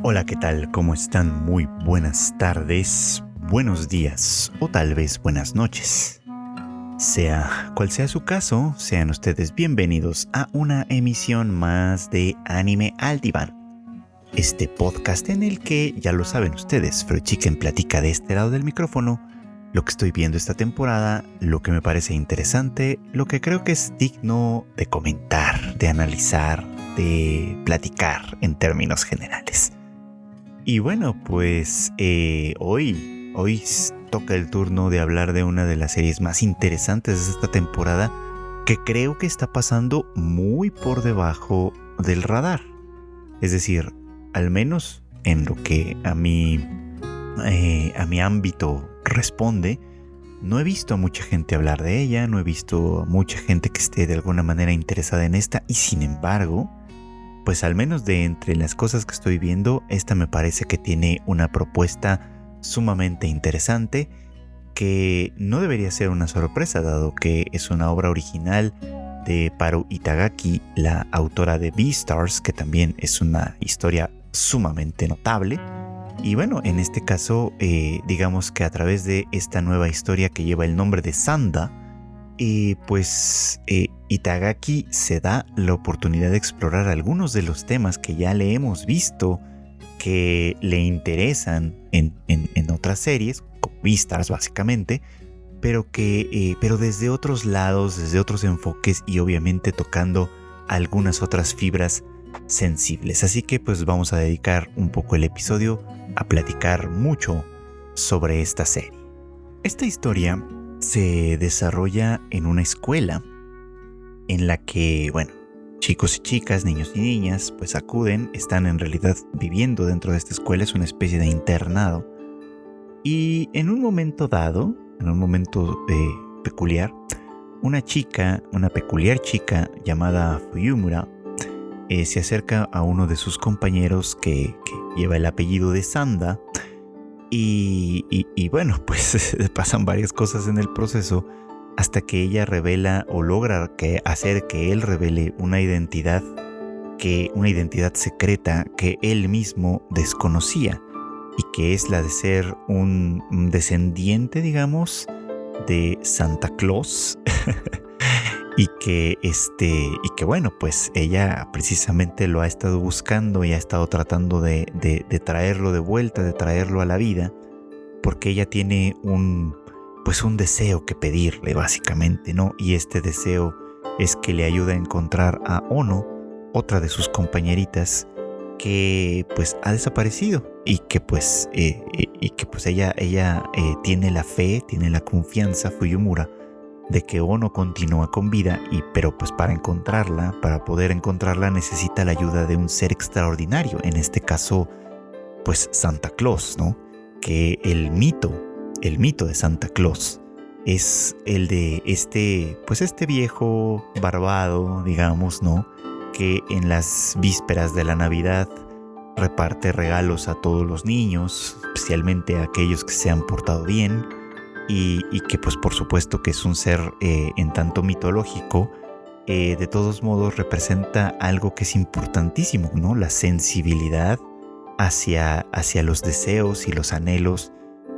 Hola, ¿qué tal? ¿Cómo están? Muy buenas tardes, buenos días o tal vez buenas noches. Sea cual sea su caso, sean ustedes bienvenidos a una emisión más de Anime al Diván. Este podcast en el que, ya lo saben ustedes, Fruit Chicken platica de este lado del micrófono lo que estoy viendo esta temporada, lo que me parece interesante, lo que creo que es digno de comentar, de analizar, de platicar en términos generales. Y bueno, pues hoy toca el turno de hablar de una de las series más interesantes de esta temporada que creo que está pasando muy por debajo del radar. Es decir, al menos en lo que a mi ámbito responde, no he visto a mucha gente hablar de ella, no he visto a mucha gente que esté de alguna manera interesada en esta, y sin embargo, pues al menos de entre las cosas que estoy viendo, esta me parece que tiene una propuesta sumamente interesante que no debería ser una sorpresa, dado que es una obra original de Paru Itagaki, la autora de Beastars, que también es una historia sumamente notable. Y bueno, en este caso, digamos que a través de esta nueva historia que lleva el nombre de Sanda, Itagaki se da la oportunidad de explorar algunos de los temas que ya le hemos visto que le interesan en otras series, como Beastars básicamente, pero desde otros lados, desde otros enfoques y obviamente tocando algunas otras fibras sensibles. Así que pues vamos a dedicar un poco el episodio a platicar mucho sobre esta serie. Esta historia se desarrolla en una escuela en la que, bueno, chicos y chicas, niños y niñas, pues acuden, están en realidad viviendo dentro de esta escuela, es una especie de internado. Y en un momento dado, en un momento peculiar, una peculiar chica llamada Fuyumura se acerca a uno de sus compañeros que lleva el apellido de Sanda y bueno, pues pasan varias cosas en el proceso hasta que ella revela o logra hacer que él revele una identidad secreta que él mismo desconocía y que es la de ser un descendiente, digamos, de Santa Claus. Y que bueno, pues ella precisamente lo ha estado buscando y ha estado tratando de traerlo de vuelta, de traerlo a la vida, porque ella tiene un deseo que pedirle básicamente, ¿no? Y este deseo es que le ayude a encontrar a Ono, otra de sus compañeritas, que pues ha desaparecido y que pues ella tiene la fe, tiene la confianza, Fuyumura, de que Ono continúa con vida, pero pues para poder encontrarla necesita la ayuda de un ser extraordinario, en este caso pues Santa Claus, ¿no? Que el mito de Santa Claus es el de este viejo barbado, digamos, ¿no? Que en las vísperas de la Navidad reparte regalos a todos los niños, especialmente a aquellos que se han portado bien. Y que pues por supuesto que es un ser en tanto mitológico, de todos modos representa algo que es importantísimo, ¿no? La sensibilidad hacia los deseos y los anhelos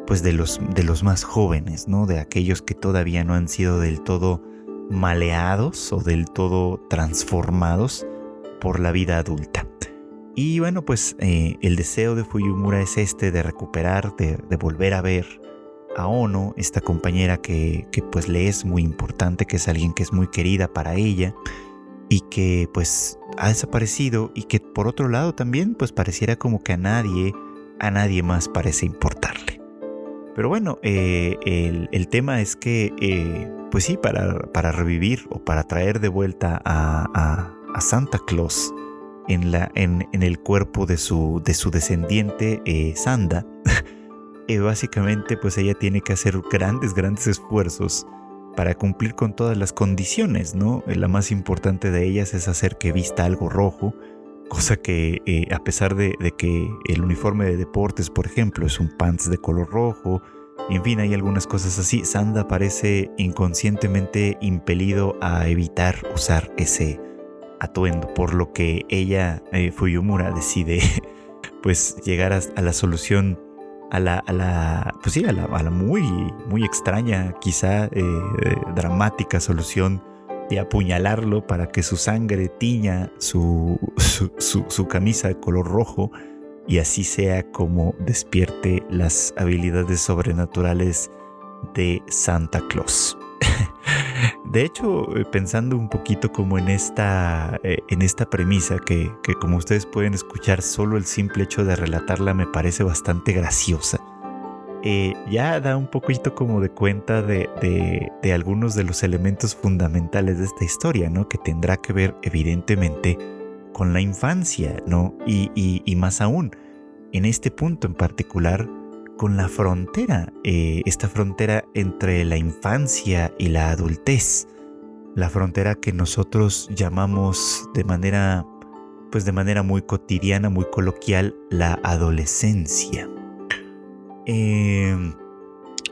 pues de los más jóvenes, ¿no? De aquellos que todavía no han sido del todo maleados o del todo transformados por la vida adulta. Y bueno, pues el deseo de Fuyumura es de recuperar, de volver a ver a Ono, esta compañera que pues le es muy importante, que es alguien que es muy querida para ella y que pues ha desaparecido, y que por otro lado también pues pareciera como que a nadie más parece importarle. Pero bueno, el tema es que pues sí, para revivir o para traer de vuelta a Santa Claus en el cuerpo de su descendiente Sanda, básicamente pues ella tiene que hacer grandes esfuerzos para cumplir con todas las condiciones, ¿no? La más importante de ellas es hacer que vista algo rojo, cosa que a pesar de que el uniforme de deportes, por ejemplo, es un pants de color rojo, en fin, hay algunas cosas así, Sanda parece inconscientemente impelido a evitar usar ese atuendo, por lo que ella, Fuyumura, decide pues llegar a la solución, pues sí, a la muy, muy extraña, quizá dramática solución de apuñalarlo para que su sangre tiña su camisa de color rojo y así sea como despierte las habilidades sobrenaturales de Santa Claus. De hecho, pensando un poquito como en esta premisa que como ustedes pueden escuchar, solo el simple hecho de relatarla me parece bastante graciosa. Ya da un poquito como de cuenta de algunos de los elementos fundamentales de esta historia, ¿no? Que tendrá que ver evidentemente con la infancia, ¿no? Y más aún, en este punto en particular, con la frontera, esta frontera entre la infancia y la adultez, la frontera que nosotros llamamos de manera muy cotidiana, muy coloquial, la adolescencia.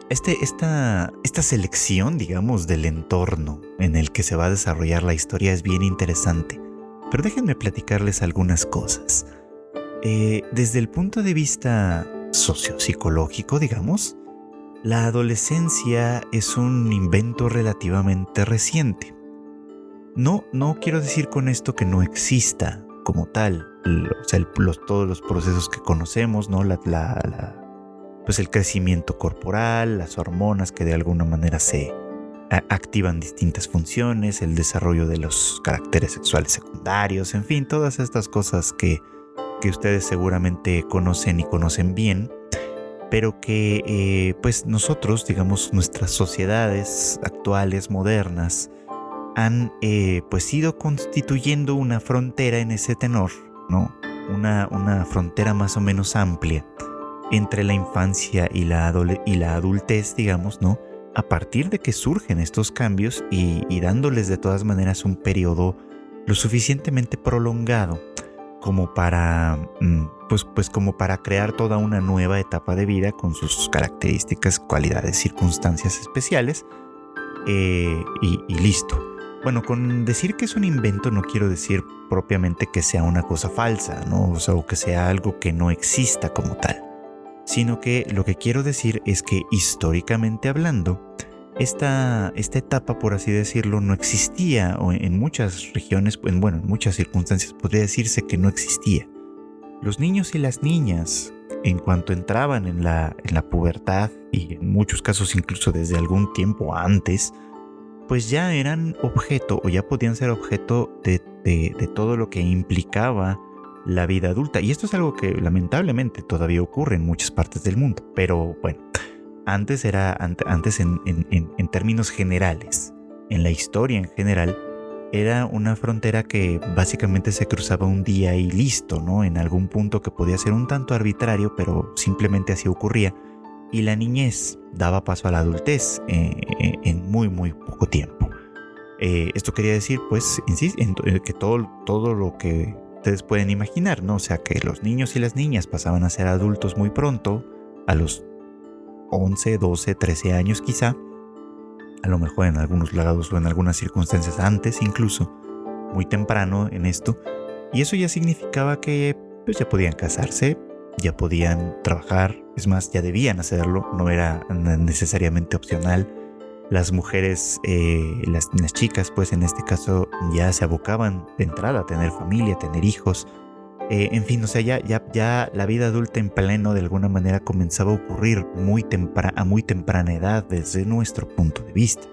Esta selección, digamos, del entorno en el que se va a desarrollar la historia es bien interesante, pero déjenme platicarles algunas cosas. Desde el punto de vista sociopsicológico, digamos, la adolescencia es un invento relativamente reciente. No quiero decir con esto que no exista como tal, o sea, todos los procesos que conocemos, ¿no? Pues el crecimiento corporal, las hormonas que de alguna manera se activan distintas funciones, el desarrollo de los caracteres sexuales secundarios, en fin, todas estas cosas que ustedes seguramente conocen y conocen bien, pero que pues nosotros, digamos, nuestras sociedades actuales, modernas, han pues ido constituyendo una frontera en ese tenor, ¿no? Una frontera más o menos amplia entre la infancia y la adultez, digamos, ¿no? A partir de que surgen estos cambios y dándoles de todas maneras un periodo lo suficientemente prolongado como para, pues como para crear toda una nueva etapa de vida con sus características, cualidades, circunstancias especiales y listo. Bueno, con decir que es un invento no quiero decir propiamente que sea una cosa falsa, ¿no? O sea, o que sea algo que no exista como tal, sino que lo que quiero decir es que históricamente hablando, esta etapa, por así decirlo, no existía, o en muchas regiones, en muchas circunstancias podría decirse que no existía. Los niños y las niñas, en cuanto entraban en la pubertad, y en muchos casos incluso desde algún tiempo antes, pues ya eran objeto o ya podían ser objeto de todo lo que implicaba la vida adulta. Y esto es algo que lamentablemente todavía ocurre en muchas partes del mundo. Pero bueno, antes en términos generales, en la historia en general, era una frontera que básicamente se cruzaba un día y listo, ¿no? En algún punto que podía ser un tanto arbitrario, pero simplemente así ocurría. Y la niñez daba paso a la adultez en muy, muy poco tiempo. Esto quería decir, pues, que todo lo que ustedes pueden imaginar, ¿no? O sea, que los niños y las niñas pasaban a ser adultos muy pronto, a los 11, 12, 13 años quizá, a lo mejor en algunos lados o en algunas circunstancias antes incluso, muy temprano en esto. Y eso ya significaba que pues, ya podían casarse, ya podían trabajar, es más, ya debían hacerlo, no era necesariamente opcional. Las mujeres, las chicas, pues en este caso ya se abocaban de entrada a tener familia, a tener hijos. En fin, o sea, ya la vida adulta en pleno de alguna manera comenzaba a ocurrir a muy temprana edad desde nuestro punto de vista.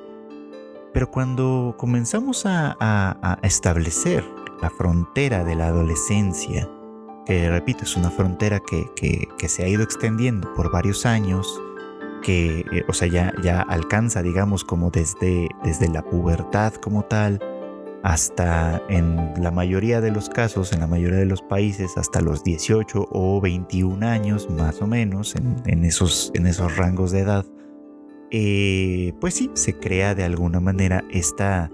Pero cuando comenzamos a establecer la frontera de la adolescencia, que repito, es una frontera que se ha ido extendiendo por varios años, que o sea, ya alcanza, digamos, como desde la pubertad como tal, hasta en la mayoría de los casos, en la mayoría de los países, hasta los 18 o 21 años, más o menos, en esos rangos de edad, pues sí, se crea de alguna manera esta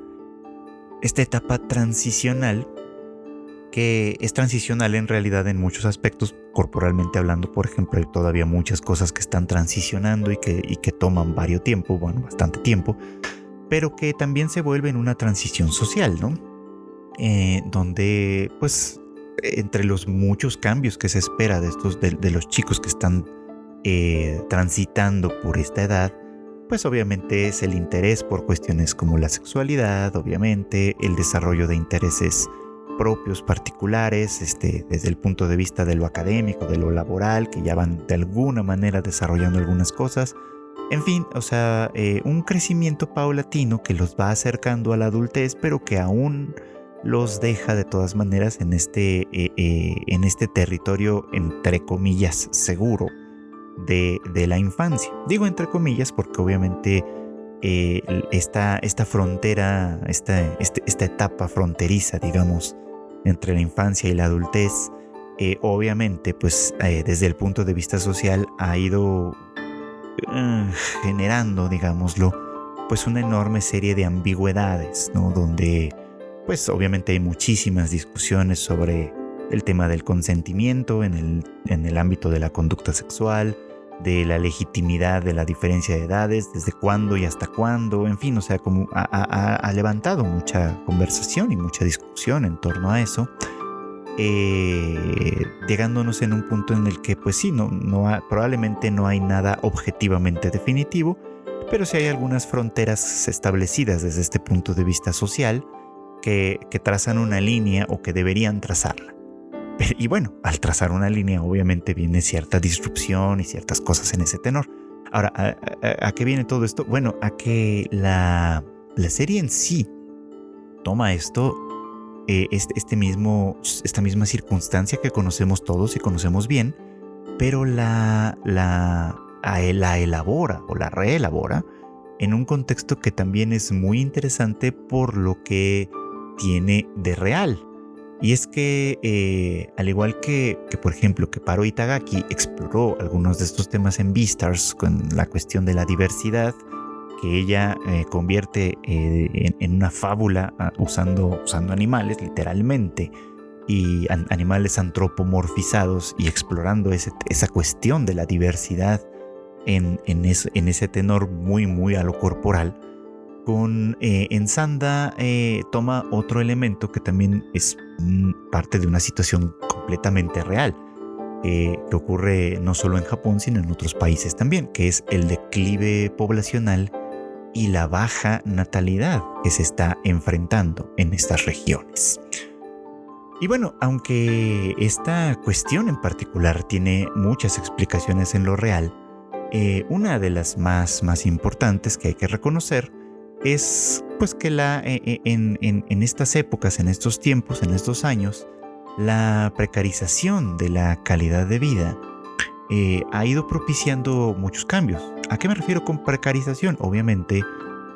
etapa transicional, que es transicional en realidad en muchos aspectos, corporalmente hablando. Por ejemplo, hay todavía muchas cosas que están transicionando y que toman bastante tiempo, pero que también se vuelven una transición social, ¿no? donde pues entre los muchos cambios que se espera de los chicos que están transitando por esta edad, pues obviamente es el interés por cuestiones como la sexualidad, obviamente el desarrollo de intereses propios particulares, desde el punto de vista de lo académico, de lo laboral, que ya van de alguna manera desarrollando algunas cosas. En fin, o sea, un crecimiento paulatino que los va acercando a la adultez, pero que aún los deja de todas maneras en este territorio, entre comillas, seguro de la infancia. Digo entre comillas porque obviamente esta frontera, esta etapa fronteriza, digamos, entre la infancia y la adultez, obviamente, pues desde el punto de vista social ha ido generando, digámoslo, pues una enorme serie de ambigüedades, ¿no? Donde, pues obviamente hay muchísimas discusiones sobre el tema del consentimiento en el ámbito de la conducta sexual, de la legitimidad de la diferencia de edades, desde cuándo y hasta cuándo, en fin, o sea, como ha levantado mucha conversación y mucha discusión en torno a eso, llegándonos en un punto en el que, pues sí, probablemente no hay nada objetivamente definitivo, pero sí hay algunas fronteras establecidas desde este punto de vista social que trazan una línea o que deberían trazarla. Y bueno, al trazar una línea obviamente viene cierta disrupción y ciertas cosas en ese tenor. Ahora, ¿a qué viene todo esto? Bueno, a que la serie en sí toma esto, esta misma circunstancia que conocemos todos y conocemos bien, pero la elabora o la reelabora en un contexto que también es muy interesante por lo que tiene de real. Y es que, al igual que por ejemplo, que Paro Itagaki exploró algunos de estos temas en Beastars con la cuestión de la diversidad, que ella convierte en una fábula usando animales, literalmente, y animales antropomorfizados, y explorando esa cuestión de la diversidad en ese tenor muy, muy a lo corporal. En Sanda toma otro elemento que también es parte de una situación completamente real, que ocurre no solo en Japón, sino en otros países también, que es el declive poblacional y la baja natalidad que se está enfrentando en estas regiones. Y bueno, aunque esta cuestión en particular tiene muchas explicaciones en lo real, una de las más importantes que hay que reconocer es pues que en estas épocas, en estos tiempos, en estos años, la precarización de la calidad de vida ha ido propiciando muchos cambios. ¿A qué me refiero con precarización? Obviamente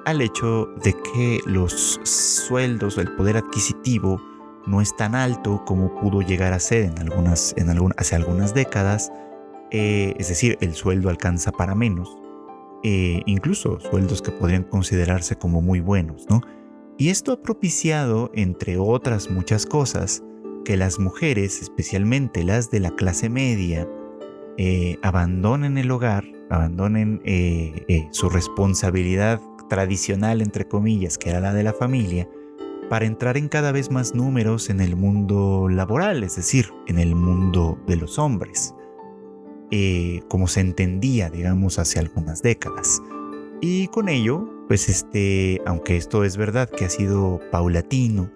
al hecho de que los sueldos o el poder adquisitivo no es tan alto como pudo llegar a ser hace algunas décadas. Es decir, el sueldo alcanza para menos. Incluso sueldos que podrían considerarse como muy buenos, ¿no? Y esto ha propiciado, entre otras muchas cosas, que las mujeres, especialmente las de la clase media, abandonen el hogar, abandonen su responsabilidad tradicional, entre comillas, que era la de la familia, para entrar en cada vez más números en el mundo laboral, es decir, en el mundo de los hombres. Como se entendía, digamos, hace algunas décadas. Y con ello, pues aunque esto es verdad que ha sido paulatino,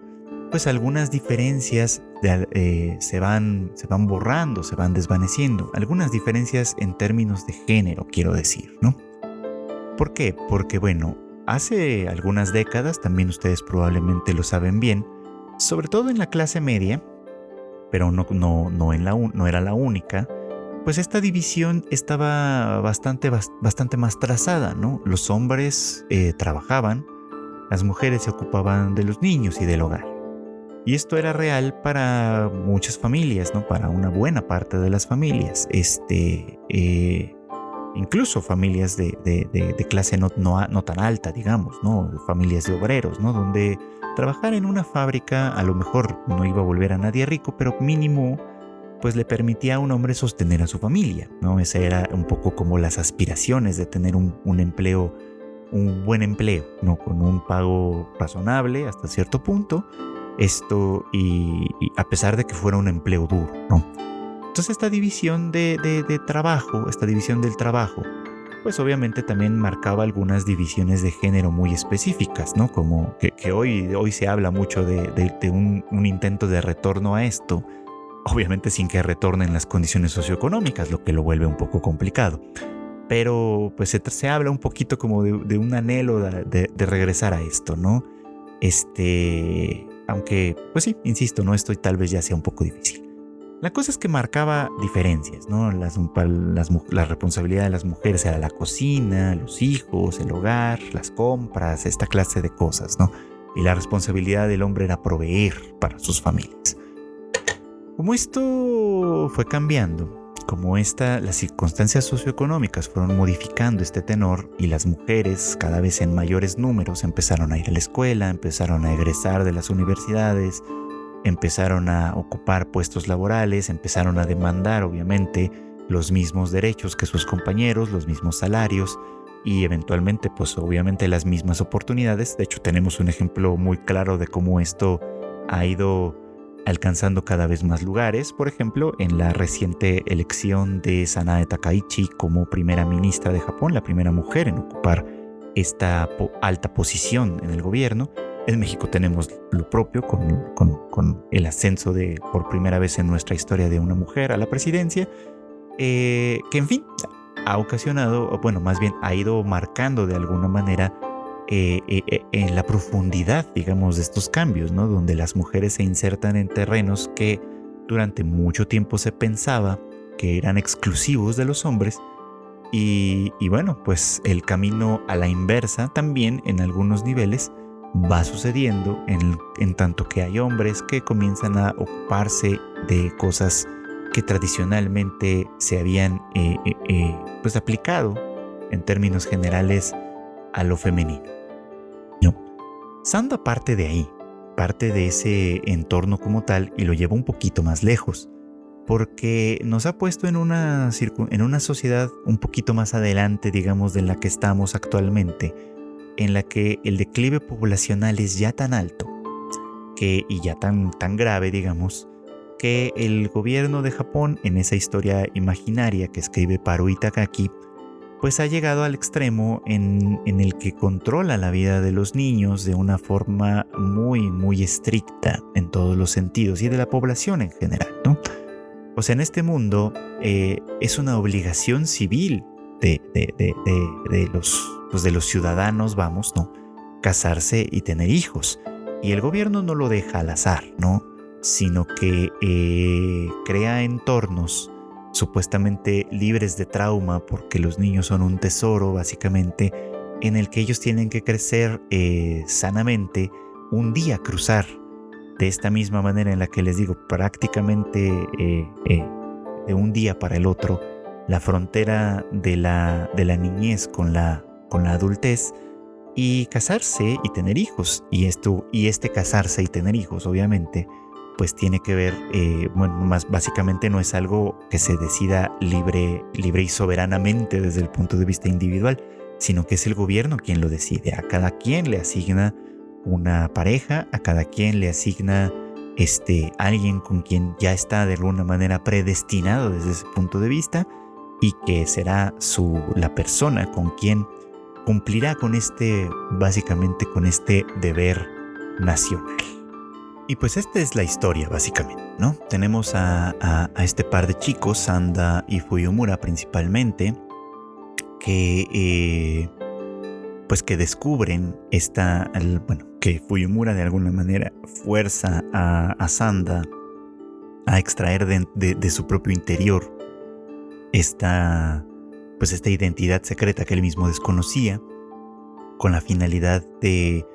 pues algunas diferencias se van borrando, se van desvaneciendo. Algunas diferencias en términos de género, quiero decir, ¿no? ¿Por qué? Porque, bueno, hace algunas décadas, también ustedes probablemente lo saben bien, sobre todo en la clase media, pero no era la única, pues esta división estaba bastante más trazada, ¿no? Los hombres trabajaban, las mujeres se ocupaban de los niños y del hogar. Y esto era real para muchas familias, ¿no? Para una buena parte de las familias. Incluso familias de clase no tan alta, digamos, ¿no? Familias de obreros, ¿no? Donde trabajar en una fábrica a lo mejor no iba a volver a nadie rico, pero mínimo pues le permitía a un hombre sostener a su familia, ¿no? Esa era un poco como las aspiraciones de tener un buen empleo, ¿no? Con un pago razonable hasta cierto punto, Esto y a pesar de que fuera un empleo duro, ¿no? Entonces esta división de trabajo, esta división del trabajo, pues obviamente también marcaba algunas divisiones de género muy específicas, ¿no? Como que hoy se habla mucho de un intento de retorno a esto, obviamente sin que retornen las condiciones socioeconómicas, lo que lo vuelve un poco complicado. Pero pues se habla un poquito como de un anhelo de regresar a esto, ¿no? Aunque, pues sí, insisto, ¿no? Esto tal vez ya sea un poco difícil. La cosa es que marcaba diferencias, ¿no? La responsabilidad de las mujeres era la cocina, los hijos, el hogar, las compras, esta clase de cosas, ¿no? Y la responsabilidad del hombre era proveer para sus familias. Como esto fue cambiando, como las circunstancias socioeconómicas fueron modificando este tenor y las mujeres cada vez en mayores números empezaron a ir a la escuela, empezaron a egresar de las universidades, empezaron a ocupar puestos laborales, empezaron a demandar obviamente los mismos derechos que sus compañeros, los mismos salarios y eventualmente pues obviamente las mismas oportunidades. De hecho tenemos un ejemplo muy claro de cómo esto ha ido alcanzando cada vez más lugares, por ejemplo, en la reciente elección de Sanae Takaichi como primera ministra de Japón, la primera mujer en ocupar esta alta posición en el gobierno. En México tenemos lo propio con el ascenso por primera vez en nuestra historia de una mujer a la presidencia, que en fin ha ocasionado, o bueno, más bien ha ido marcando de alguna manera en la profundidad, digamos, de estos cambios, ¿no? Donde las mujeres se insertan en terrenos que durante mucho tiempo se pensaba que eran exclusivos de los hombres y bueno, pues el camino a la inversa también en algunos niveles va sucediendo en tanto que hay hombres que comienzan a ocuparse de cosas que tradicionalmente se habían pues aplicado en términos generales a lo femenino. ¿No? Sanda parte de ahí, parte de ese entorno como tal y lo lleva un poquito más lejos, porque nos ha puesto en una sociedad un poquito más adelante, digamos, de la que estamos actualmente, en la que el declive poblacional es ya tan alto y ya tan grave, digamos, que el gobierno de Japón, en esa historia imaginaria que escribe Paru Itagaki, pues ha llegado al extremo en el que controla la vida de los niños de una forma muy, muy estricta en todos los sentidos y de la población en general, ¿no? O sea, en este mundo es una obligación civil de los ciudadanos, vamos, ¿no? Casarse y tener hijos. Y el gobierno no lo deja al azar, ¿no? Sino que crea entornos supuestamente libres de trauma, porque los niños son un tesoro, básicamente, en el que ellos tienen que crecer sanamente, un día cruzar de esta misma manera en la que les digo, prácticamente de un día para el otro, la frontera de la niñez con la adultez y casarse y tener hijos. Y este casarse y tener hijos, obviamente, pues tiene que ver, más básicamente no es algo que se decida libre y soberanamente desde el punto de vista individual, sino que es el gobierno quien lo decide. A cada quien le asigna una pareja, a cada quien le asigna alguien con quien ya está de alguna manera predestinado desde ese punto de vista y que será la persona con quien cumplirá básicamente con este deber nacional. Y pues esta es la historia básicamente, ¿no? Tenemos a este par de chicos, Sanda y Fuyumura principalmente, que descubren que Fuyumura de alguna manera fuerza a Sanda a extraer de su propio interior esta identidad secreta que él mismo desconocía, con la finalidad de,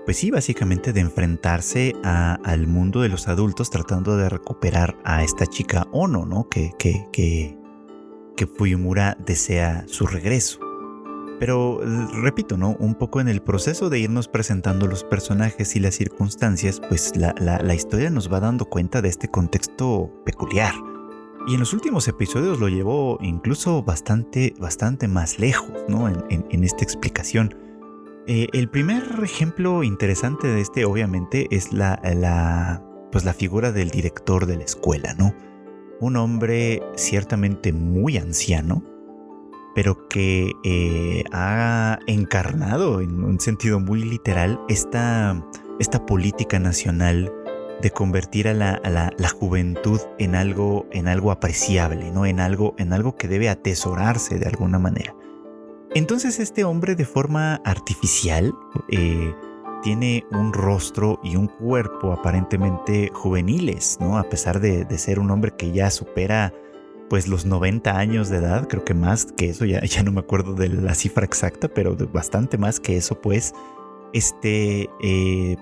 pues sí, básicamente de enfrentarse al mundo de los adultos, tratando de recuperar a esta chica Ono, ¿no? Que Fuyumura desea su regreso. Pero repito, ¿no? Un poco en el proceso de irnos presentando los personajes y las circunstancias, pues la historia nos va dando cuenta de este contexto peculiar. Y en los últimos episodios lo llevó incluso bastante más lejos, ¿no? En esta explicación. El primer ejemplo interesante de este, obviamente, es pues la figura del director de la escuela, ¿no? Un hombre ciertamente muy anciano, pero que ha encarnado en un sentido muy literal esta política nacional de convertir a la juventud en algo apreciable, ¿no? En algo que debe atesorarse de alguna manera. Entonces este hombre, de forma artificial, tiene un rostro y un cuerpo aparentemente juveniles, ¿no? A pesar de ser un hombre que ya supera pues los 90 años de edad, creo que más que eso, ya no me acuerdo de la cifra exacta, pero bastante más que eso, pues.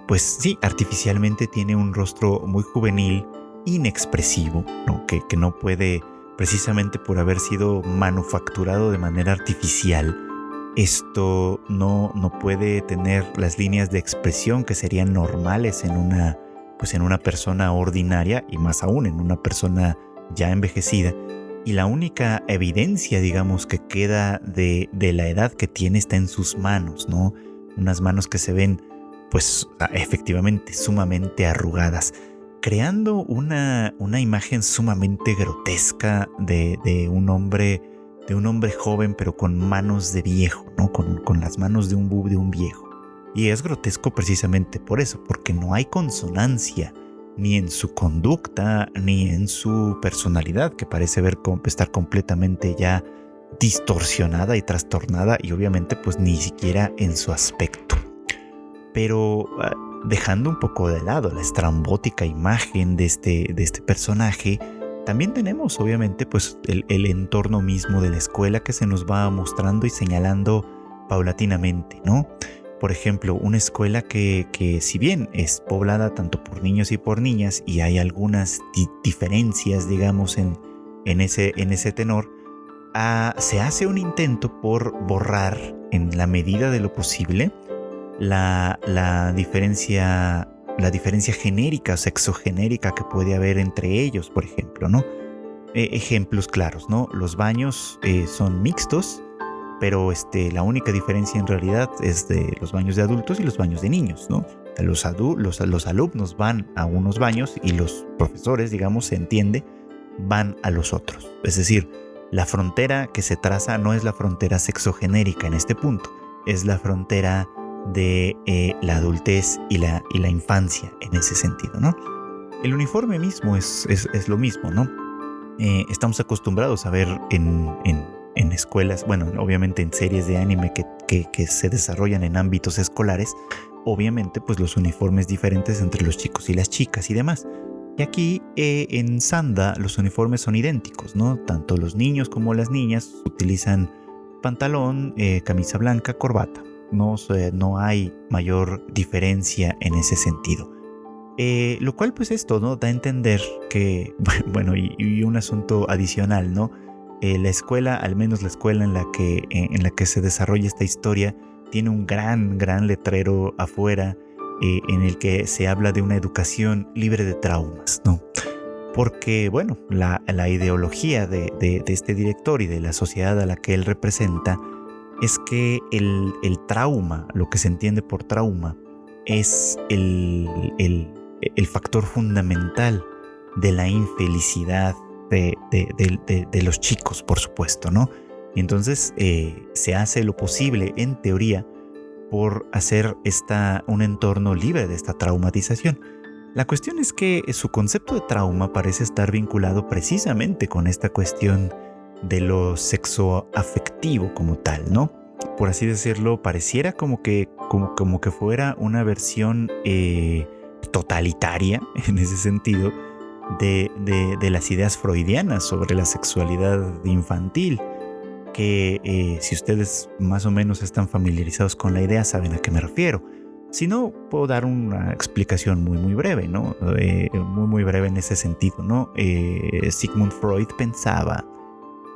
Pues sí, artificialmente tiene un rostro muy juvenil, inexpresivo, ¿no? Que no puede, precisamente por haber sido manufacturado de manera artificial, esto no puede tener las líneas de expresión que serían normales en una persona ordinaria, y más aún en una persona ya envejecida. Y la única evidencia, digamos, que queda de la edad que tiene está en sus manos, ¿no? Unas manos que se ven, pues, efectivamente sumamente arrugadas, creando una imagen sumamente grotesca de un hombre joven, pero con manos de viejo, ¿no? Con las manos de un viejo. Y es grotesco precisamente por eso, porque no hay consonancia ni en su conducta, ni en su personalidad, que parece estar completamente ya distorsionada y trastornada, y obviamente pues ni siquiera en su aspecto. Pero dejando un poco de lado la estrambótica imagen de este personaje, también tenemos obviamente pues el entorno mismo de la escuela que se nos va mostrando y señalando paulatinamente, ¿no? Por ejemplo, una escuela que si bien es poblada tanto por niños y por niñas, y hay algunas diferencias, digamos, en ese tenor, se hace un intento por borrar, en la medida de lo posible, la diferencia genérica o sexogenérica que puede haber entre ellos, por ejemplo, ¿no? Ejemplos claros, ¿no? Los baños son mixtos, pero la única diferencia en realidad es de los baños de adultos y los baños de niños, ¿no? Los alumnos van a unos baños y los profesores, digamos, se entiende, van a los otros. Es decir, la frontera que se traza no es la frontera sexogenérica en este punto, es la frontera de la adultez y la infancia en ese sentido, ¿no? El uniforme mismo es lo mismo, ¿no? Estamos acostumbrados a ver en escuelas, bueno, obviamente en series de anime que se desarrollan en ámbitos escolares, obviamente pues los uniformes diferentes entre los chicos y las chicas y demás. Y aquí en Sanda los uniformes son idénticos, ¿no? Tanto los niños como las niñas utilizan pantalón, camisa blanca, corbata. No hay mayor diferencia en ese sentido. Lo cual pues esto, ¿no? Da a entender que, bueno, y un asunto adicional, ¿no? La escuela, al menos la escuela en la que se desarrolla esta historia, tiene un gran letrero afuera en el que se habla de una educación libre de traumas, ¿no? Porque, bueno, la ideología de este director y de la sociedad a la que él representa es que el trauma, lo que se entiende por trauma, es el factor fundamental de la infelicidad de los chicos, por supuesto, ¿no? Y entonces se hace lo posible, en teoría, por hacer un entorno libre de esta traumatización. La cuestión es que su concepto de trauma parece estar vinculado precisamente con esta cuestión de lo sexoafectivo como tal, ¿no? Por así decirlo, pareciera como que fuera una versión totalitaria, en ese sentido, de las ideas freudianas sobre la sexualidad infantil, que si ustedes más o menos están familiarizados con la idea saben a qué me refiero. Si no, puedo dar una explicación muy breve, ¿no? Muy breve en ese sentido, ¿no? Sigmund Freud pensaba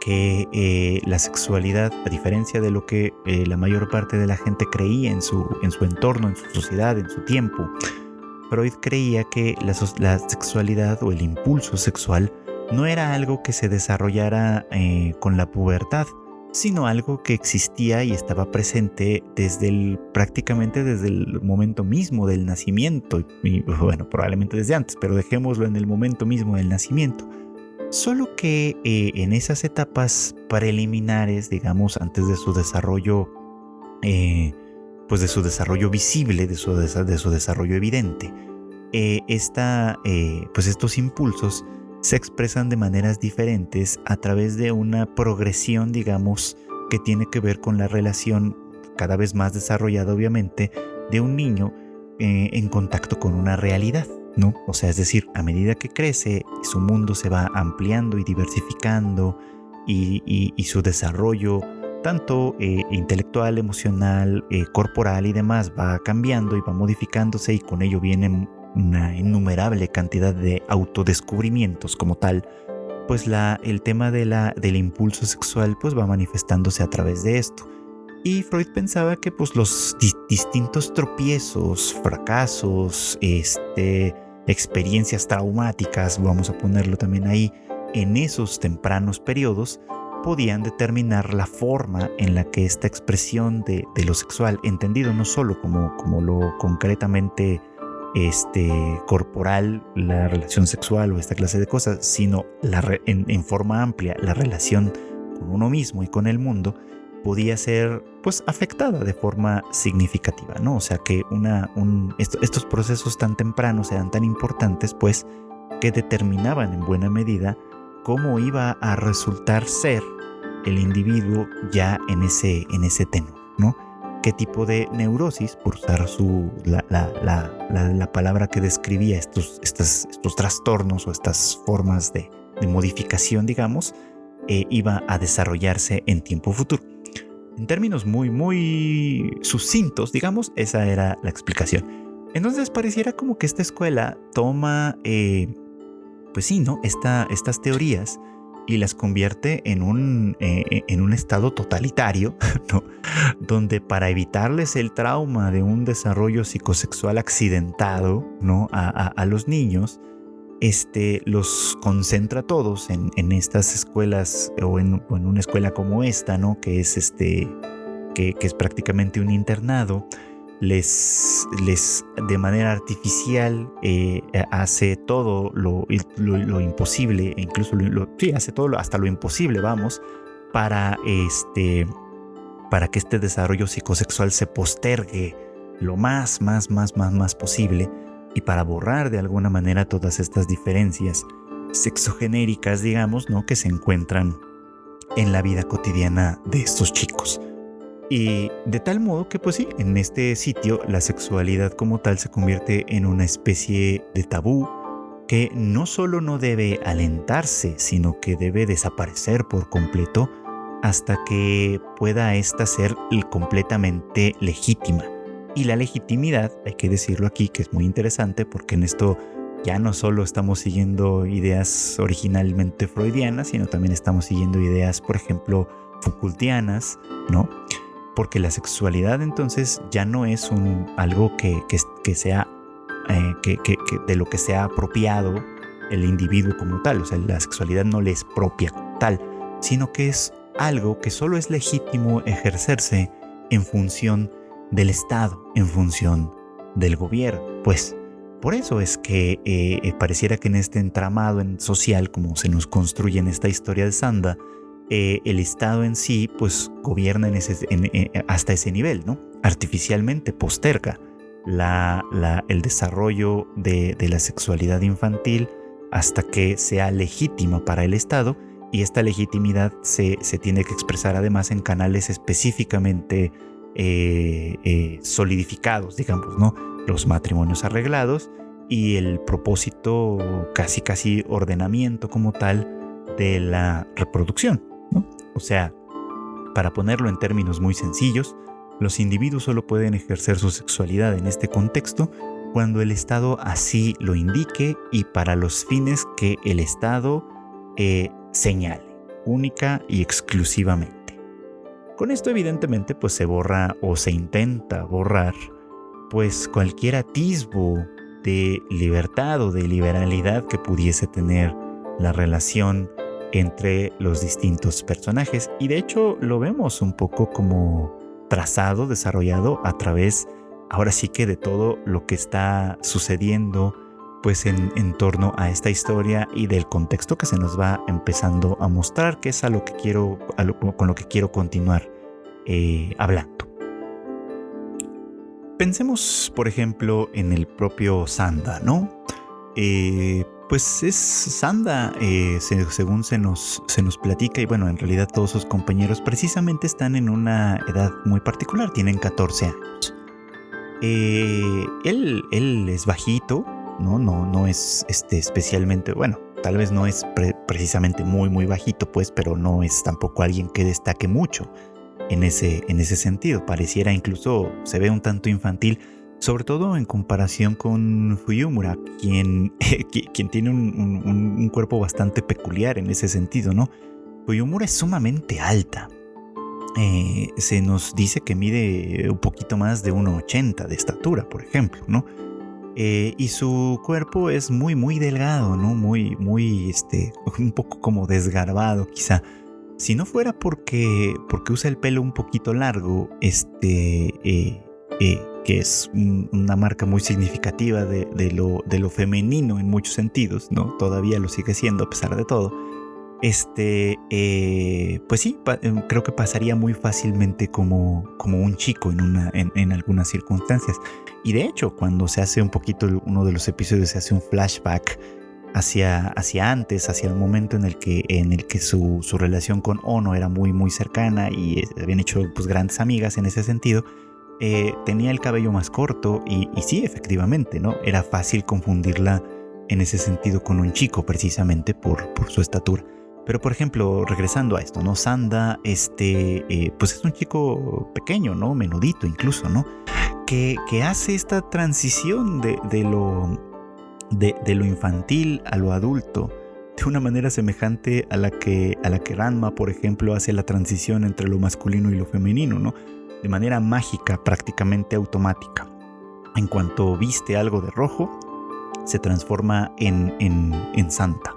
que la sexualidad, a diferencia de lo que la mayor parte de la gente creía en su entorno, en su sociedad, en su tiempo, Freud creía que la sexualidad o el impulso sexual no era algo que se desarrollara con la pubertad, sino algo que existía y estaba presente prácticamente desde el momento mismo del nacimiento, y bueno, probablemente desde antes, pero dejémoslo en el momento mismo del nacimiento. Solo que en esas etapas preliminares, digamos, antes de su desarrollo, pues de su desarrollo visible, de su desarrollo evidente, pues estos impulsos se expresan de maneras diferentes a través de una progresión, digamos, que tiene que ver con la relación cada vez más desarrollada, obviamente, de un niño en contacto con una realidad, ¿no? O sea, es decir, a medida que crece, su mundo se va ampliando y diversificando y su desarrollo, tanto intelectual, emocional, corporal y demás, va cambiando y va modificándose, y con ello vienen una innumerable cantidad de autodescubrimientos como tal. Pues el tema del impulso sexual pues va manifestándose a través de esto. Y Freud pensaba que pues los distintos tropiezos, fracasos, experiencias traumáticas, vamos a ponerlo también ahí, en esos tempranos periodos, podían determinar la forma en la que esta expresión de lo sexual, entendido no solo como lo concretamente corporal, la relación sexual o esta clase de cosas, sino en forma amplia la relación con uno mismo y con el mundo, podía ser pues afectada de forma significativa, ¿no? O sea que estos procesos tan tempranos eran tan importantes, pues, que determinaban en buena medida cómo iba a resultar ser el individuo ya en ese tenor, ¿no? Qué tipo de neurosis, por usar la palabra que describía estos trastornos o estas formas de modificación, digamos, iba a desarrollarse en tiempo futuro. En términos muy, muy sucintos, digamos, esa era la explicación. Entonces pareciera como que esta escuela toma, pues sí, ¿no? Estas teorías y las convierte en un estado totalitario, ¿no? Donde para evitarles el trauma de un desarrollo psicosexual accidentado, ¿no? a los niños, los concentra todos en estas escuelas o en una escuela como esta, ¿no? Que es que es prácticamente un internado. Les de manera artificial hace todo lo imposible, e incluso hace todo hasta lo imposible, vamos, para que este desarrollo psicosexual se postergue lo más posible, y para borrar de alguna manera todas estas diferencias sexogenéricas, digamos, ¿no? Que se encuentran en la vida cotidiana de estos chicos. Y de tal modo que, pues sí, en este sitio la sexualidad como tal se convierte en una especie de tabú que no solo no debe alentarse, sino que debe desaparecer por completo hasta que pueda ésta ser completamente legítima. Y la legitimidad, hay que decirlo aquí, que es muy interesante, porque en esto ya no solo estamos siguiendo ideas originalmente freudianas, sino también estamos siguiendo ideas, por ejemplo, Foucaultianas, ¿no? Porque la sexualidad entonces ya no es algo que sea de lo que sea apropiado el individuo como tal. O sea, la sexualidad no le es propia como tal, sino que es algo que solo es legítimo ejercerse en función del Estado, en función del gobierno. Pues por eso es que pareciera que en este entramado social, como se nos construye en esta historia de Sanda, el Estado en sí pues gobierna hasta ese nivel, ¿no? Artificialmente posterga el desarrollo de la sexualidad infantil hasta que sea legítima para el Estado, y esta legitimidad se tiene que expresar además en canales específicamente solidificados, digamos, ¿no? Los matrimonios arreglados y el propósito casi ordenamiento como tal de la reproducción, ¿no? O sea, para ponerlo en términos muy sencillos, los individuos solo pueden ejercer su sexualidad en este contexto cuando el Estado así lo indique y para los fines que el Estado señale, única y exclusivamente. Con esto evidentemente pues se borra o se intenta borrar pues cualquier atisbo de libertad o de liberalidad que pudiese tener la relación entre los distintos personajes. Y de hecho lo vemos un poco como trazado, desarrollado a través, ahora sí que de todo lo que está sucediendo pues en torno a esta historia y del contexto que se nos va empezando a mostrar, que es a lo que quiero, con lo que quiero continuar hablando. Pensemos, por ejemplo, en el propio Sanda, ¿no? Pues es Sanda, según se nos platica, y bueno, en realidad todos sus compañeros precisamente están en una edad muy particular, tienen 14 años. Él es bajito, no es especialmente, bueno, tal vez no es precisamente muy bajito, pues, pero no es tampoco alguien que destaque mucho en ese sentido. Pareciera incluso, se ve un tanto infantil, sobre todo en comparación con Fuyumura, quien tiene un cuerpo bastante peculiar en ese sentido, ¿no? Fuyumura es sumamente alta. Se nos dice que mide un poquito más de 1,80 de estatura, por ejemplo, ¿no? Y su cuerpo es muy delgado, ¿no? Muy un poco como desgarbado, quizá. Si no fuera porque usa el pelo un poquito largo, que es una marca muy significativa de lo femenino en muchos sentidos, ¿no? Todavía lo sigue siendo a pesar de todo. Pues sí, creo que pasaría muy fácilmente como un chico en algunas circunstancias. Y de hecho, cuando se hace un poquito uno de los episodios, se hace un flashback hacia antes, hacia el momento en el que su relación con Ono era muy cercana y habían hecho pues grandes amigas en ese sentido. Tenía el cabello más corto y sí, efectivamente, ¿no? Era fácil confundirla en ese sentido con un chico, precisamente por su estatura. Pero, por ejemplo, regresando a esto, ¿no? Sanda, pues es un chico pequeño, ¿no? Menudito incluso, ¿no? Que hace esta transición de lo infantil a lo adulto de una manera semejante a la que Ranma, por ejemplo, hace la transición entre lo masculino y lo femenino, ¿no? De manera mágica, prácticamente automática. En cuanto viste algo de rojo, se transforma en Santa.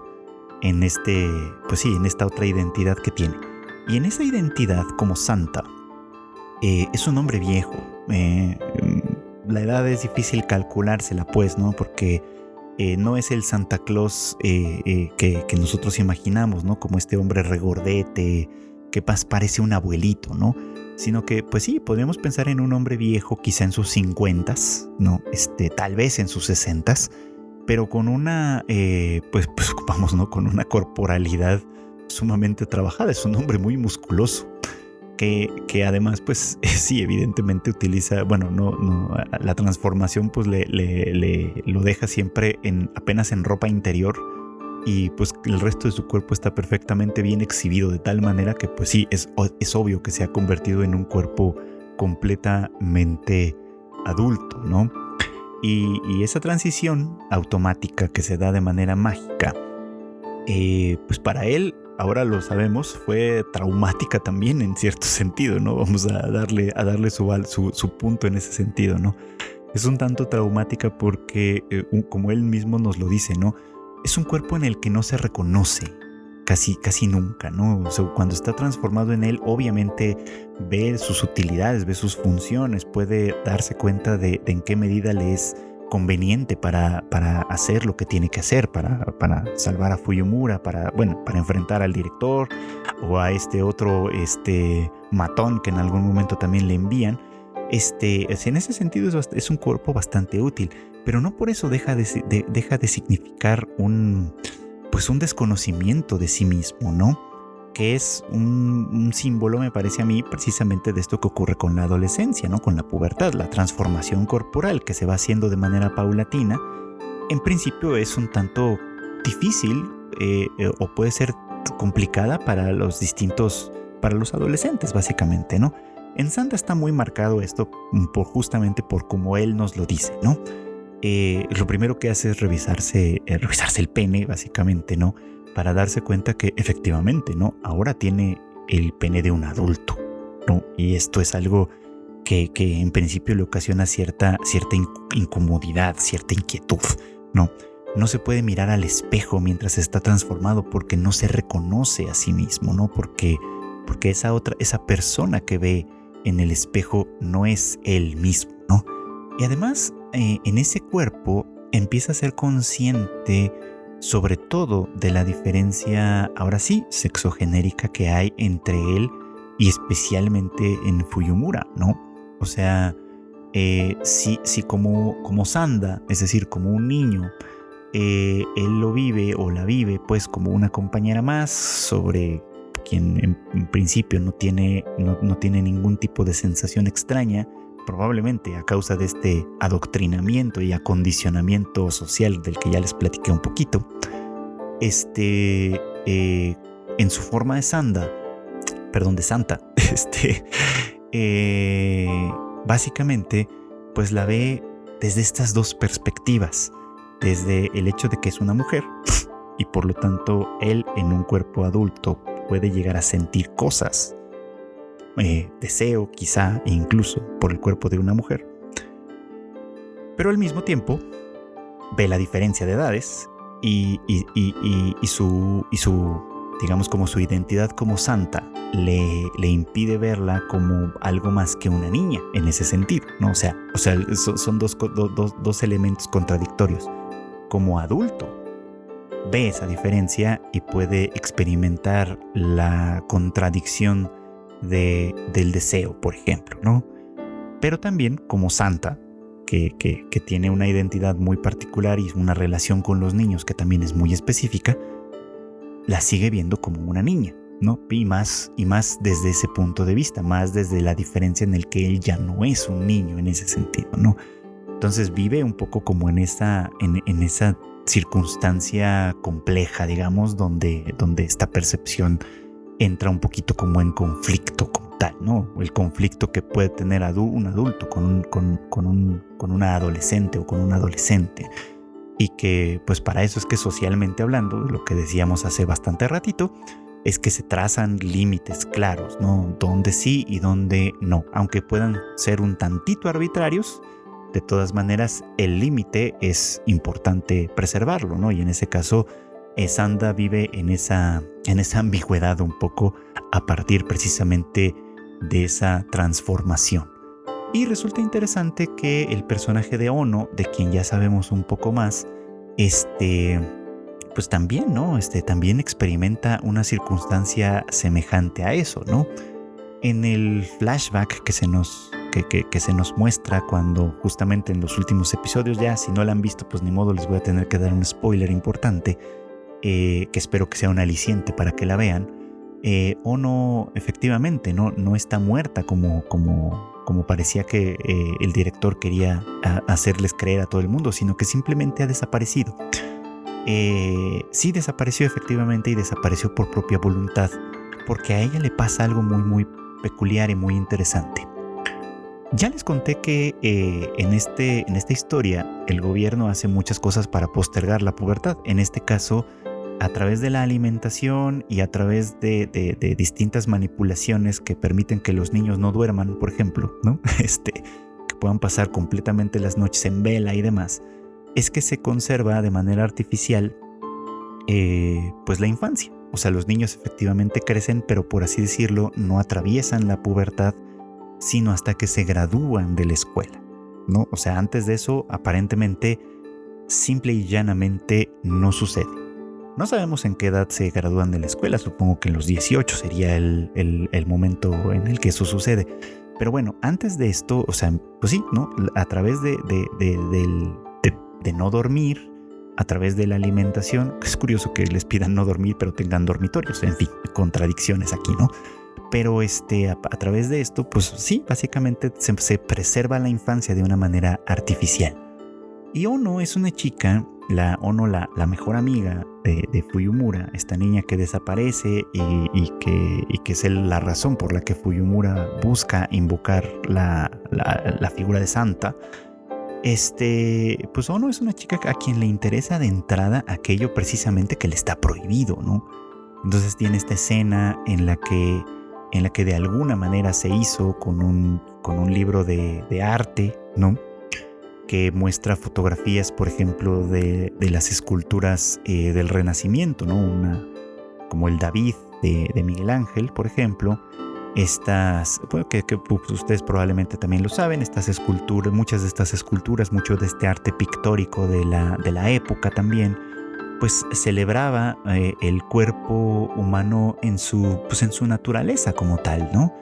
Pues sí, en esta otra identidad que tiene. Y en esa identidad como Santa, es un hombre viejo. La edad es difícil calculársela, pues, ¿no? Porque no es el Santa Claus que nosotros imaginamos, ¿no? Como este hombre regordete, que parece un abuelito, ¿no? Sino que, pues sí, podríamos pensar en un hombre viejo, quizá en sus 50s, ¿no? Tal vez en sus 60s, pero con una, pues vamos, ¿no? Con una corporalidad sumamente trabajada. Es un hombre muy musculoso, que además, pues sí, evidentemente utiliza, bueno, no la transformación pues lo deja siempre apenas en ropa interior, y pues el resto de su cuerpo está perfectamente bien exhibido, de tal manera que pues sí, es obvio que se ha convertido en un cuerpo completamente adulto, ¿no? Y esa transición automática que se da de manera mágica, pues para él, ahora lo sabemos, fue traumática también en cierto sentido, ¿no? Vamos a darle su punto en ese sentido, ¿no? Es un tanto traumática porque, como él mismo nos lo dice, ¿no? Es un cuerpo en el que no se reconoce casi nunca, ¿no? O sea, cuando está transformado en él, obviamente ve sus utilidades, ve sus funciones, puede darse cuenta de en qué medida le es conveniente para hacer lo que tiene que hacer, para salvar a Fuyumura, para enfrentar al director o a este otro matón que en algún momento también le envían. En ese sentido es un cuerpo bastante útil, pero no por eso deja de significar un desconocimiento de sí mismo, ¿no? Que es un símbolo, me parece a mí, precisamente de esto que ocurre con la adolescencia, ¿no? Con la pubertad, la transformación corporal que se va haciendo de manera paulatina. En principio es un tanto difícil o puede ser complicada para los adolescentes, básicamente, ¿no? En Santa está muy marcado esto justamente por como él nos lo dice, ¿no? Lo primero que hace es revisarse el pene, básicamente, ¿no? Para darse cuenta que efectivamente, ¿no? Ahora tiene el pene de un adulto, ¿no? Y esto es algo que en principio le ocasiona cierta incomodidad, cierta inquietud, ¿no? no se puede mirar al espejo mientras está transformado porque no se reconoce a sí mismo, ¿no? Porque esa persona que ve en el espejo no es él mismo, ¿no? Y además, en ese cuerpo empieza a ser consciente sobre todo de la diferencia, ahora sí, sexogenérica que hay entre él y especialmente en Fuyumura, ¿no? O sea, si como Sanda, es decir, como un niño, él lo vive o la vive pues como una compañera más sobre quien en principio no tiene ningún tipo de sensación extraña, probablemente a causa de este adoctrinamiento y acondicionamiento social del que ya les platiqué un poquito. En su forma de Santa, básicamente pues la ve desde estas dos perspectivas, desde el hecho de que es una mujer y por lo tanto él en un cuerpo adulto puede llegar a sentir cosas, deseo quizá incluso por el cuerpo de una mujer, pero al mismo tiempo ve la diferencia de edades y su digamos como su identidad como santa le impide verla como algo más que una niña en ese sentido, ¿no? O sea son dos elementos contradictorios. Como adulto ve esa diferencia y puede experimentar la contradicción del deseo, por ejemplo, ¿no? Pero también como santa, que tiene una identidad muy particular y una relación con los niños que también es muy específica, la sigue viendo como una niña, ¿no? Y más desde ese punto de vista, más desde la diferencia en el que él ya no es un niño en ese sentido, ¿no? Entonces vive un poco como en esa circunstancia compleja, digamos, donde esta percepción entra un poquito como en conflicto como tal, ¿no? El conflicto que puede tener un adulto con una adolescente o con un adolescente. Y que pues para eso es que socialmente hablando, lo que decíamos hace bastante ratito, es que se trazan límites claros, ¿no? Dónde sí y dónde no. Aunque puedan ser un tantito arbitrarios, de todas maneras el límite es importante preservarlo, ¿no? Y en ese caso, Sanda vive en esa ambigüedad un poco a partir precisamente de esa transformación. Y resulta interesante que el personaje de Ono, de quien ya sabemos un poco más, pues también, ¿no? También experimenta una circunstancia semejante a eso, ¿no? En el flashback que se nos muestra cuando justamente en los últimos episodios, ya si no la han visto, pues ni modo, les voy a tener que dar un spoiler importante, que espero que sea un aliciente para que la vean. Ono efectivamente no está muerta como parecía que el director quería hacerles creer a todo el mundo, sino que simplemente ha desaparecido. Sí desapareció efectivamente y desapareció por propia voluntad, porque a ella le pasa algo muy muy peculiar y muy interesante. Ya les conté que en esta historia el gobierno hace muchas cosas para postergar la pubertad. En este caso, a través de la alimentación y a través de distintas manipulaciones que permiten que los niños no duerman, por ejemplo, ¿no? Que puedan pasar completamente las noches en vela y demás, es que se conserva de manera artificial pues la infancia. O sea, los niños efectivamente crecen, pero por así decirlo, no atraviesan la pubertad, sino hasta que se gradúan de la escuela, ¿no? O sea, antes de eso, aparentemente, simple y llanamente no sucede. No sabemos en qué edad se gradúan de la escuela, supongo que en los 18 sería el momento en el que eso sucede. Pero bueno, antes de esto, o sea, pues sí, ¿no? A través de no dormir, a través de la alimentación, es curioso que les pidan no dormir, pero tengan dormitorios, en fin, contradicciones aquí, ¿no? Pero a través de esto, pues sí, básicamente se preserva la infancia de una manera artificial. Y Ono es una chica, la mejor amiga de Fuyumura, esta niña que desaparece y que es la razón por la que Fuyumura busca invocar la figura de Santa. Pues Ono es una chica a quien le interesa de entrada aquello precisamente que le está prohibido, ¿no? Entonces tiene esta escena en la que de alguna manera se hizo con un libro de arte, ¿no? que muestra fotografías, por ejemplo, de las esculturas del Renacimiento, ¿no? Como el David de Miguel Ángel, por ejemplo. Estas, bueno, que pues, ustedes probablemente también lo saben, estas esculturas, muchas de estas esculturas, mucho de este arte pictórico de la época también, pues celebraba el cuerpo humano en su naturaleza como tal, ¿no?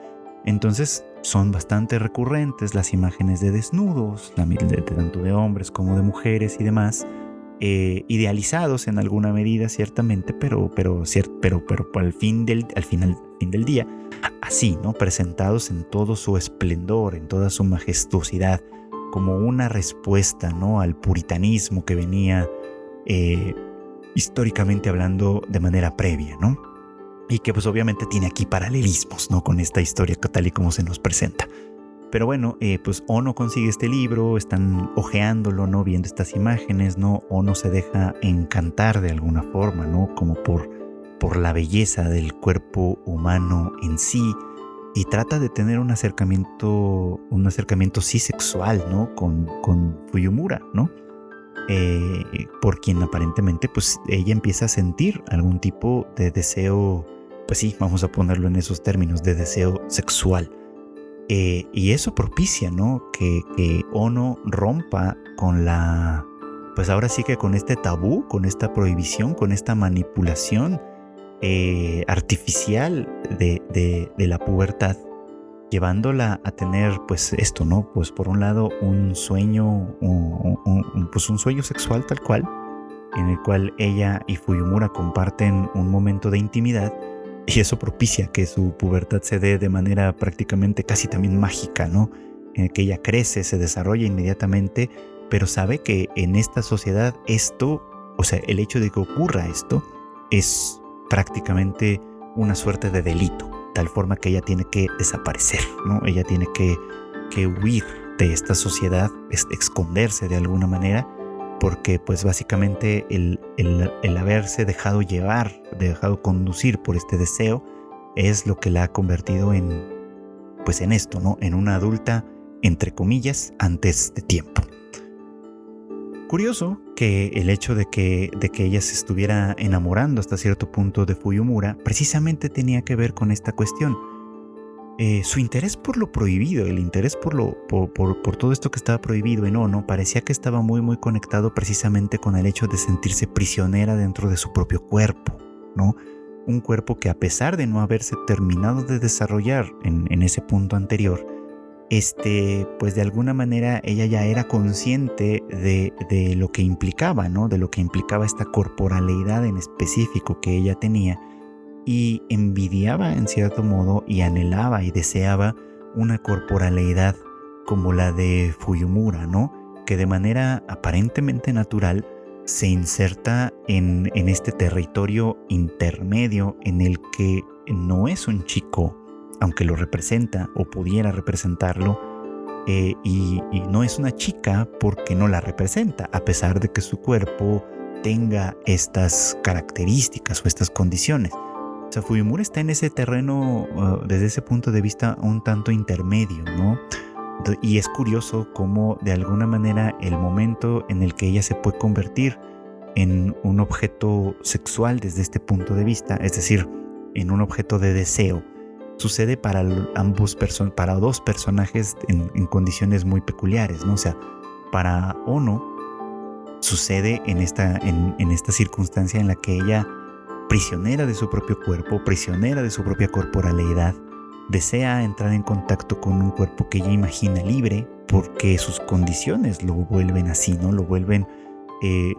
Entonces son bastante recurrentes las imágenes de desnudos, tanto de hombres como de mujeres y demás, idealizados en alguna medida ciertamente, pero al fin del día, así, ¿no? Presentados en todo su esplendor, en toda su majestuosidad, como una respuesta, ¿no? Al puritanismo que venía históricamente hablando de manera previa, ¿no? Y que pues obviamente tiene aquí paralelismos, ¿no? Con esta historia tal y como se nos presenta. Pero bueno, pues Ono consigue este libro, están hojeándolo, ¿no? Viendo estas imágenes, ¿no? Ono se deja encantar de alguna forma, ¿no? Como por la belleza del cuerpo humano en sí, y trata de tener un acercamiento sí sexual, ¿no? Con Fuyumura, ¿no? Por quien aparentemente pues ella empieza a sentir algún tipo de deseo, pues sí, vamos a ponerlo en esos términos, de deseo sexual. Y eso propicia, ¿no? Que Ono rompa con pues ahora sí que con este tabú, con esta prohibición, con esta manipulación artificial de la pubertad, llevándola a tener pues esto, ¿no? Pues por un lado un sueño, pues un sueño sexual tal cual, en el cual ella y Fuyumura comparten un momento de intimidad, y eso propicia que su pubertad se dé de manera prácticamente casi también mágica, ¿no? En el que ella crece, se desarrolla inmediatamente, pero sabe que en esta sociedad esto, o sea, el hecho de que ocurra esto es prácticamente una suerte de delito, tal forma que ella tiene que desaparecer, ¿no? Ella tiene que huir de esta sociedad, esconderse de alguna manera, porque pues básicamente el haberse dejado llevar, dejado conducir por este deseo, es lo que la ha convertido en esto, ¿no? En una adulta, entre comillas, antes de tiempo. Curioso que el hecho de que ella se estuviera enamorando hasta cierto punto de Fuyumura precisamente tenía que ver con esta cuestión. Su interés por lo prohibido, el interés por todo esto que estaba prohibido en Ono, parecía que estaba muy muy conectado precisamente con el hecho de sentirse prisionera dentro de su propio cuerpo, ¿no? Un cuerpo que, a pesar de no haberse terminado de desarrollar en ese punto anterior, pues de alguna manera ella ya era consciente de lo que implicaba, ¿no? De lo que implicaba esta corporalidad en específico que ella tenía, y envidiaba en cierto modo y anhelaba y deseaba una corporalidad como la de Fuyumura, ¿no? Que de manera aparentemente natural se inserta en este territorio intermedio en el que no es un chico, aunque lo representa o pudiera representarlo, y no es una chica porque no la representa, a pesar de que su cuerpo tenga estas características o estas condiciones. O sea, Fuyumura está en ese terreno desde ese punto de vista un tanto intermedio, ¿no? Y es curioso cómo de alguna manera el momento en el que ella se puede convertir en un objeto sexual desde este punto de vista, es decir, en un objeto de deseo, sucede para dos personajes en condiciones muy peculiares, ¿no? O sea, para Ono sucede en esta circunstancia en la que ella, prisionera de su propio cuerpo, prisionera de su propia corporalidad, desea entrar en contacto con un cuerpo que ella imagina libre, porque sus condiciones lo vuelven así, ¿no? Lo vuelven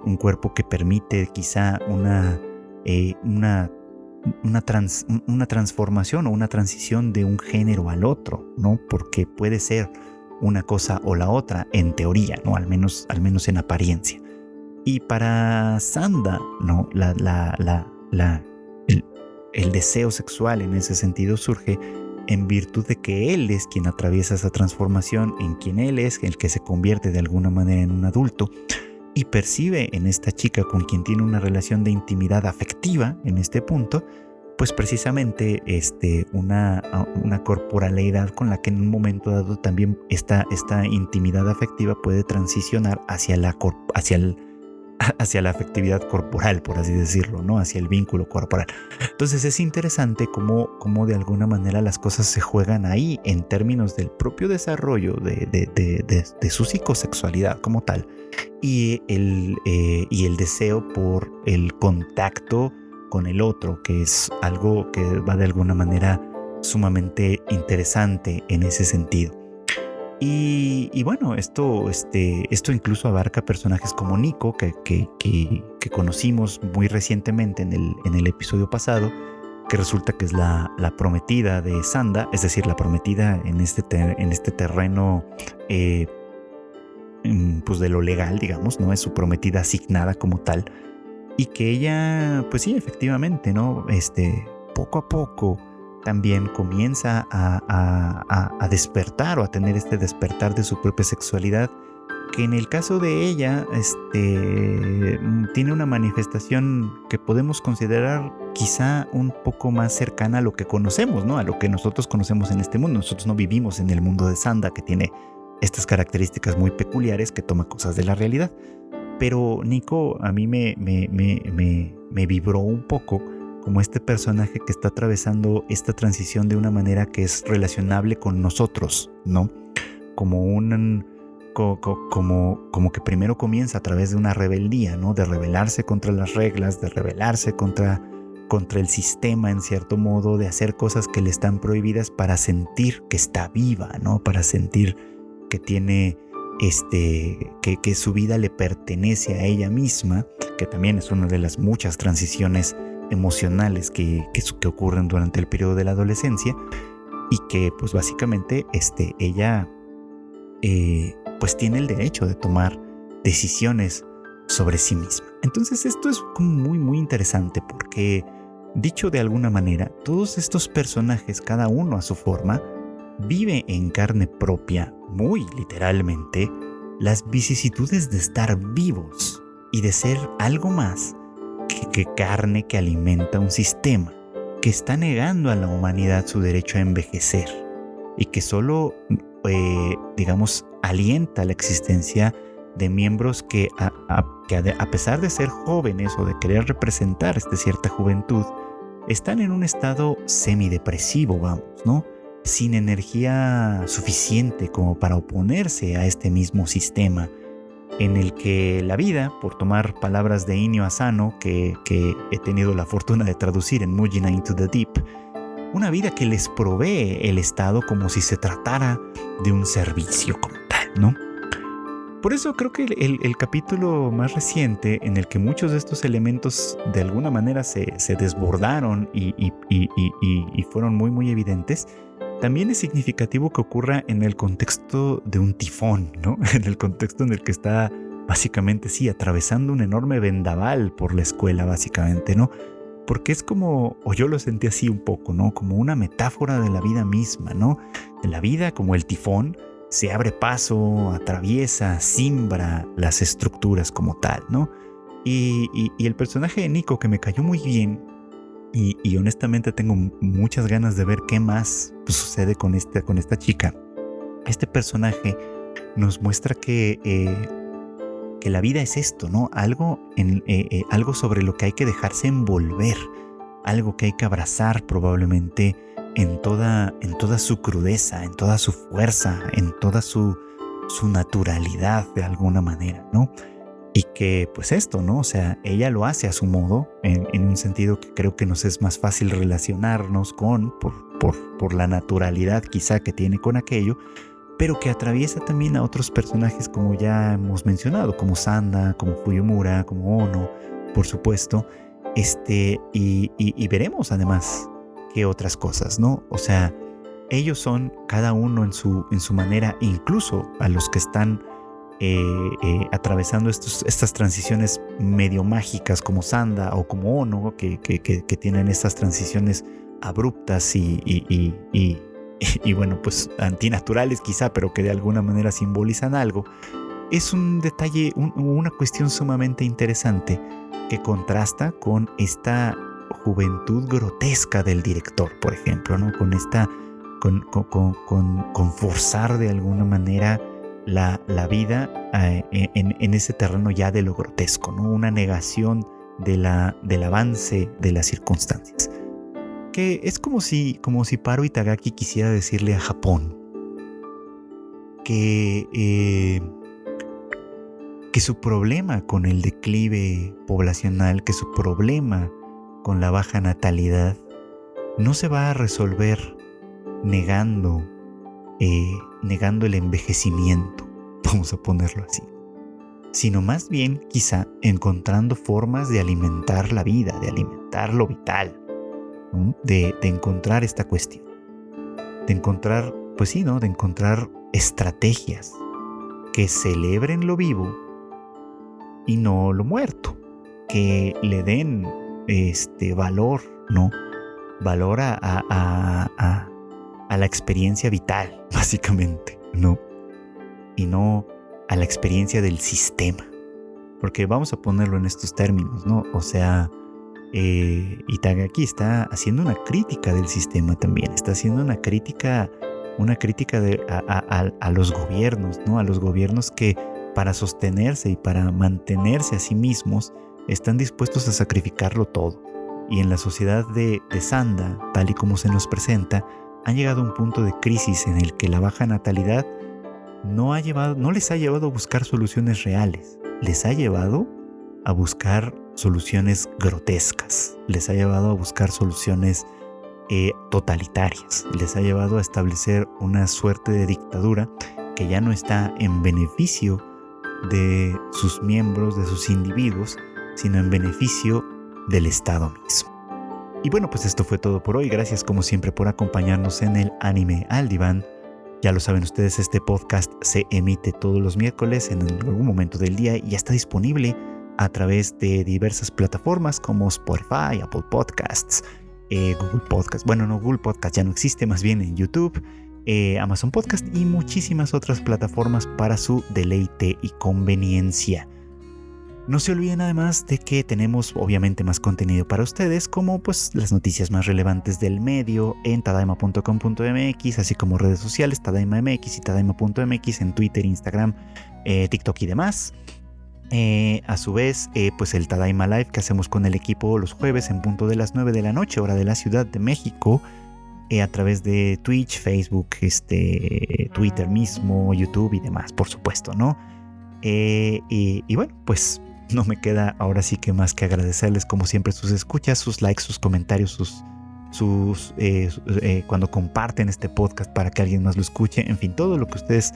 un cuerpo que permite quizá una transformación o una transición de un género al otro, ¿no? Porque puede ser una cosa o la otra en teoría, ¿no? Al menos en apariencia. Y para Sanda, ¿no? El deseo sexual en ese sentido surge en virtud de que él es quien atraviesa esa transformación, en quien él es el que se convierte de alguna manera en un adulto, y percibe en esta chica con quien tiene una relación de intimidad afectiva en este punto, pues precisamente una corporalidad con la que en un momento dado también esta intimidad afectiva puede transicionar hacia hacia la afectividad corporal, por así decirlo, ¿no? Hacia el vínculo corporal. Entonces es interesante cómo de alguna manera las cosas se juegan ahí en términos del propio desarrollo de su psicosexualidad como tal y el deseo por el contacto con el otro, que es algo que va de alguna manera sumamente interesante en ese sentido. Y bueno, esto incluso abarca personajes como Nico, que conocimos muy recientemente en el episodio pasado, que resulta que es la prometida de Sanda, es decir, la prometida en este terreno pues de lo legal, digamos, ¿no? Es su prometida asignada como tal. Y que ella, pues sí, efectivamente, ¿no? Poco a poco también comienza a despertar o a tener este despertar de su propia sexualidad, que en el caso de ella, tiene una manifestación que podemos considerar quizá un poco más cercana a lo que conocemos, ¿no? A lo que nosotros conocemos en este mundo. Nosotros no vivimos en el mundo de Sanda, que tiene estas características muy peculiares, que toma cosas de la realidad. Pero Nico a mí me vibró un poco como este personaje que está atravesando esta transición de una manera que es relacionable con nosotros, ¿no? Como que primero comienza a través de una rebeldía, ¿no? De rebelarse contra las reglas, de rebelarse contra el sistema en cierto modo, de hacer cosas que le están prohibidas para sentir que está viva, ¿no? Para sentir que tiene que su vida le pertenece a ella misma, que también es una de las muchas transiciones emocionales que ocurren durante el periodo de la adolescencia, y que pues básicamente ella pues tiene el derecho de tomar decisiones sobre sí misma. Entonces esto es como muy muy interesante, porque dicho de alguna manera, todos estos personajes, cada uno a su forma, vive en carne propia, muy literalmente, las vicisitudes de estar vivos y de ser algo más que carne que alimenta un sistema que está negando a la humanidad su derecho a envejecer y que solo, digamos, alienta la existencia de miembros que a pesar de ser jóvenes o de querer representar cierta juventud, están en un estado semidepresivo, vamos, ¿no? Sin energía suficiente como para oponerse a este mismo sistema en el que la vida, por tomar palabras de Inio Asano que he tenido la fortuna de traducir en Mujina Into the Deep, una vida que les provee el Estado como si se tratara de un servicio como tal, ¿no? Por eso creo que el capítulo más reciente, en el que muchos de estos elementos de alguna manera se desbordaron y fueron muy muy evidentes, también es significativo que ocurra en el contexto de un tifón, ¿no? En el contexto en el que está básicamente, sí, atravesando un enorme vendaval por la escuela, básicamente, ¿no? Porque es como, o yo lo sentí así un poco, ¿no? Como una metáfora de la vida misma, ¿no? De la vida como el tifón se abre paso, atraviesa, simbra las estructuras como tal, ¿no? Y el personaje de Nico, que me cayó muy bien, y honestamente tengo muchas ganas de ver qué más sucede con esta chica. Este personaje nos muestra que la vida es esto, ¿no? Algo sobre lo que hay que dejarse envolver, algo que hay que abrazar probablemente en toda su crudeza, en toda su fuerza, en toda su naturalidad de alguna manera, ¿no? Y que pues esto, ¿no? O sea, ella lo hace a su modo, en un sentido que creo que nos es más fácil relacionarnos con, por la naturalidad quizá que tiene con aquello, pero que atraviesa también a otros personajes como ya hemos mencionado, como Sanda, como Fuyumura, como Ono, por supuesto, y veremos además qué otras cosas, ¿no? O sea, ellos son cada uno en su manera, incluso a los que están atravesando estas transiciones medio mágicas como Sanda o como Ono, que tienen estas transiciones abruptas y bueno, pues antinaturales quizá, pero que de alguna manera simbolizan algo. Es un detalle, una cuestión sumamente interesante que contrasta con esta juventud grotesca del director, por ejemplo, ¿no? Con forzar de alguna manera la vida en ese terreno ya de lo grotesco, ¿no? Una negación del avance de las circunstancias. Que es como si Paro Itagaki quisiera decirle a Japón que su problema con el declive poblacional, que su problema con la baja natalidad no se va a resolver negando el envejecimiento, vamos a ponerlo así, sino más bien quizá encontrando formas de alimentar la vida, de alimentar lo vital, ¿no? de encontrar esta cuestión, de encontrar, pues sí, ¿no? De encontrar estrategias que celebren lo vivo y no lo muerto, que le den valor, ¿no? Valor a la experiencia vital, básicamente, ¿no? Y no a la experiencia del sistema. Porque vamos a ponerlo en estos términos, ¿no? O sea, Itagaki está haciendo una crítica del sistema también, está haciendo una crítica a los gobiernos, ¿no? A los gobiernos que para sostenerse y para mantenerse a sí mismos están dispuestos a sacrificarlo todo. Y en la sociedad de Sanda, tal y como se nos presenta, han llegado a un punto de crisis en el que la baja natalidad no les ha llevado a buscar soluciones reales, les ha llevado a buscar soluciones grotescas, les ha llevado a buscar soluciones totalitarias, les ha llevado a establecer una suerte de dictadura que ya no está en beneficio de sus miembros, de sus individuos, sino en beneficio del Estado mismo. Y bueno, pues esto fue todo por hoy. Gracias como siempre por acompañarnos en el Anime al Diván. Ya lo saben ustedes, este podcast se emite todos los miércoles en algún momento del día y ya está disponible a través de diversas plataformas como Spotify, Apple Podcasts, Google Podcasts. Bueno, no, Google Podcasts ya no existe, más bien en YouTube, Amazon Podcast y muchísimas otras plataformas para su deleite y conveniencia. No se olviden además de que tenemos obviamente más contenido para ustedes, como pues las noticias más relevantes del medio en tadaima.com.mx, así como redes sociales tadaima.mx y tadaima.mx en Twitter, Instagram, TikTok y demás. A su vez, pues el Tadaima Live que hacemos con el equipo los jueves en punto de las 9 de la noche, hora de la Ciudad de México, a través de Twitch, Facebook, Twitter mismo, YouTube y demás, por supuesto, ¿no? Y bueno, pues no me queda ahora sí que más que agradecerles como siempre sus escuchas, sus likes, sus comentarios, cuando comparten este podcast para que alguien más lo escuche, en fin, todo lo que ustedes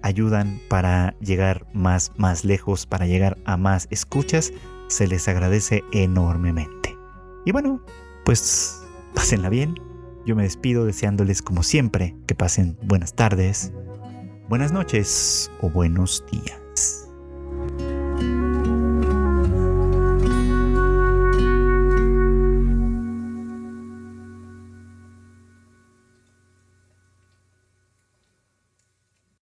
ayudan para llegar más lejos, para llegar a más escuchas, se les agradece enormemente. Y bueno, pues pásenla bien. Yo me despido deseándoles como siempre que pasen buenas tardes, buenas noches o buenos días.